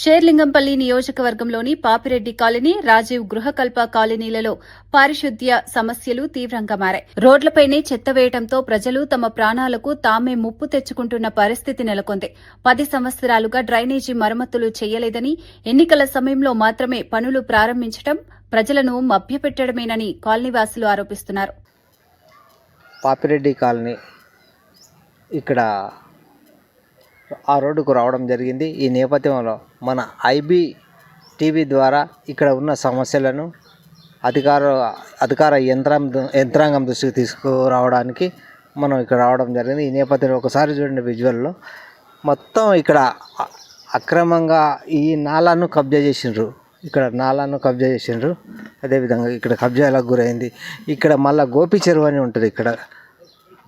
షేర్లింగంపల్లి నియోజకవర్గంలోని పాపిరెడ్డి కాలనీ, రాజీవ్ గృహకల్ప కాలనీలలో పారిశుద్ధ్య సమస్యలు తీవ్రంగా మారాయి. రోడ్లపైనే చెత్త వేయడంతో ప్రజలు తమ ప్రాణాలకు తామే ముప్పు తెచ్చుకుంటున్న పరిస్థితి నెలకొంది. 10 సంవత్సరాలుగా డ్రైనేజీ మరమ్మతులు చేయలేదని, ఎన్నికల సమయంలో మాత్రమే పనులు ప్రారంభించడం ప్రజలను మభ్యపెట్టడమేనని కాలనీవాసులు ఆరోపిస్తున్నారు. పాపిరెడ్డి కాలనీ ఇక్కడ ఆ రోడ్డుకు రావడం జరిగింది. ఈ నేపథ్యంలో మన ఐబీ టీవీ ద్వారా ఇక్కడ ఉన్న సమస్యలను అధికార యంత్రాంగం దృష్టికి తీసుకురావడానికి మనం ఇక్కడ రావడం జరిగింది. ఈ నేపథ్యంలో ఒకసారి చూడండి, విజువల్లో మొత్తం ఇక్కడ అక్రమంగా ఈ నాలాను కబ్జా చేసిండ్రు. అదేవిధంగా ఇక్కడ కబ్జాలకు గురైంది. ఇక్కడ మళ్ళీ గోపి చెరువు అని ఉంటుంది. ఇక్కడ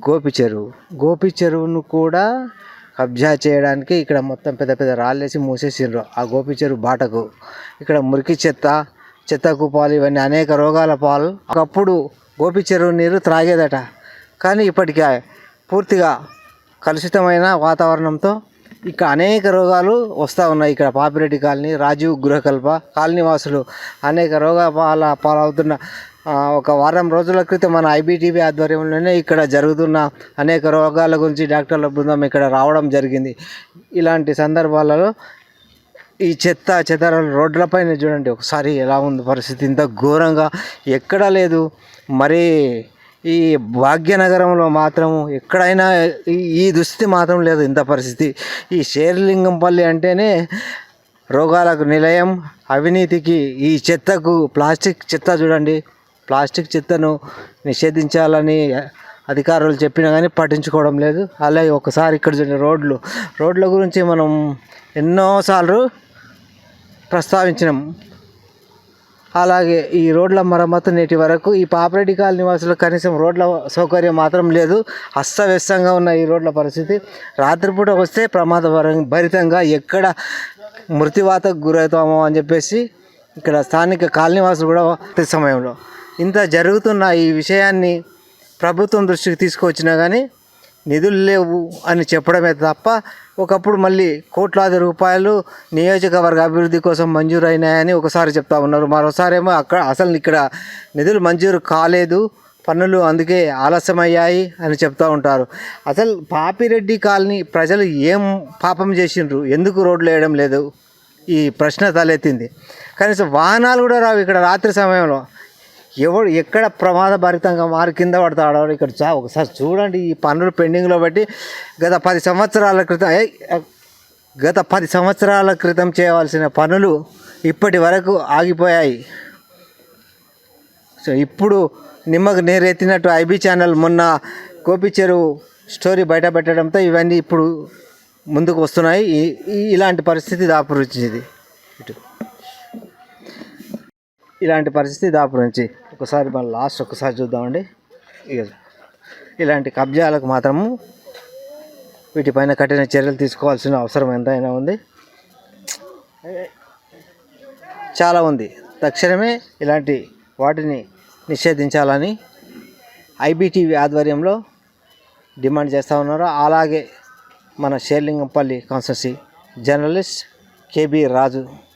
గోపి చెరువును కూడా కబ్జా చేయడానికి ఇక్కడ మొత్తం పెద్ద పెద్ద రాళ్ళేసి మూసేసిండ్రు. ఆ గోపి చెరువు బాటకు ఇక్కడ మురికి చెత్త కుపాలు ఇవన్నీ అనేక రోగాల పాలు. ఒకప్పుడు గోపి చెరువు నీరు త్రాగేదట, కానీ ఇప్పటికే పూర్తిగా కలుషితమైన వాతావరణంతో ఇక్కడ అనేక రోగాలు వస్తూ ఉన్నాయి. ఇక్కడ పాపిరెడ్డి కాలనీ, రాజీవ్ గృహకల్ప కాలనీ వాసులు అనేక రోగాల పాలవుతున్న ఒక వారం రోజుల క్రితం మన ఐబీటీవీ ఆధ్వర్యంలోనే ఇక్కడ జరుగుతున్న అనేక రోగాల గురించి డాక్టర్ల బృందం ఇక్కడ రావడం జరిగింది. ఇలాంటి సందర్భాలలో ఈ చెదారాలు రోడ్లపైన చూడండి ఒకసారి ఎలా ఉంది పరిస్థితి. ఇంత ఘోరంగా ఎక్కడా లేదు. మరి ఈ భాగ్యనగరంలో మాత్రం ఎక్కడైనా ఈ దుస్థితి మాత్రం లేదు. ఇంత పరిస్థితి. ఈ షేర్లింగంపల్లి అంటేనే రోగాలకు నిలయం, అవినీతికి. ఈ చెత్తకు ప్లాస్టిక్ చెత్తను నిషేధించాలని అధికారులు చెప్పినా కానీ పట్టించుకోవడం లేదు. అలాగే ఒకసారి ఇక్కడ చూడండి, రోడ్ల గురించి మనం ఎన్నోసార్లు ప్రస్తావించినాం. అలాగే ఈ రోడ్ల మరమ్మతు నేటి వరకు ఈ పాపిరెడ్డి కాలనీ నివాసులకు కనీసం రోడ్ల సౌకర్యం మాత్రం లేదు. అస్తవ్యస్తంగా ఉన్న ఈ రోడ్ల పరిస్థితి రాత్రిపూట వస్తే భరితంగా ఎక్కడ మృత్యువాతకు గురవుతామో అని చెప్పేసి ఇక్కడ స్థానిక కాలనీవాసులు కూడా సమయంలో ఇంత జరుగుతున్న ఈ విషయాన్ని ప్రభుత్వం దృష్టికి తీసుకొచ్చినా కానీ నిధులు లేవు అని చెప్పడమే తప్ప, ఒకప్పుడు మళ్ళీ కోట్లాది రూపాయలు నియోజకవర్గ అభివృద్ధి కోసం మంజూరు అయినాయని ఒకసారి చెప్తా ఉన్నారు. మరోసారేమో ఇక్కడ నిధులు మంజూరు కాలేదు, పనులు అందుకే ఆలస్యమయ్యాయి అని చెప్తూ ఉంటారు. అసలు పాపిరెడ్డి కాలనీ ప్రజలు ఏం పాపం చేసిండ్రు, ఎందుకు రోడ్లు వేయడం లేదు, ఈ ప్రశ్న తలెత్తింది. కనీసం వాహనాలు కూడా రావు ఇక్కడ రాత్రి సమయంలో. ఎక్కడ ప్రమాదభరితంగా మారి కింద పడతాడో ఇక్కడ ఒకసారి చూడండి. ఈ పనులు పెండింగ్లో పెట్టి గత 10 సంవత్సరాల క్రితం చేయవలసిన పనులు ఇప్పటి వరకు ఆగిపోయాయి. సో ఇప్పుడు నిమ్మకు నీరెత్తినట్టు ఐబీ ఛానల్ మొన్న గోపి చెరువు స్టోరీ బయట పెట్టడంతో ఇవన్నీ ఇప్పుడు ముందుకు వస్తున్నాయి. ఇలాంటి పరిస్థితి దాపురించింది. ఒకసారి మన లాస్ట్ ఒకసారి చూద్దామండి. ఇలాంటి కబ్జాలకు మాత్రము వీటిపైన కఠిన చర్యలు తీసుకోవాల్సిన అవసరం ఎంతైనా ఉంది, చాలా ఉంది. తక్షణమే ఇలాంటి వాటిని నిషేధించాలని ఐబీటీవీ ఆధ్వర్యంలో డిమాండ్ చేస్తూ ఉన్నారు. అలాగే మన షేర్లింగంపల్లి కాన్స్టిట్యున్సీ జర్నలిస్ట్ కేబీ రాజు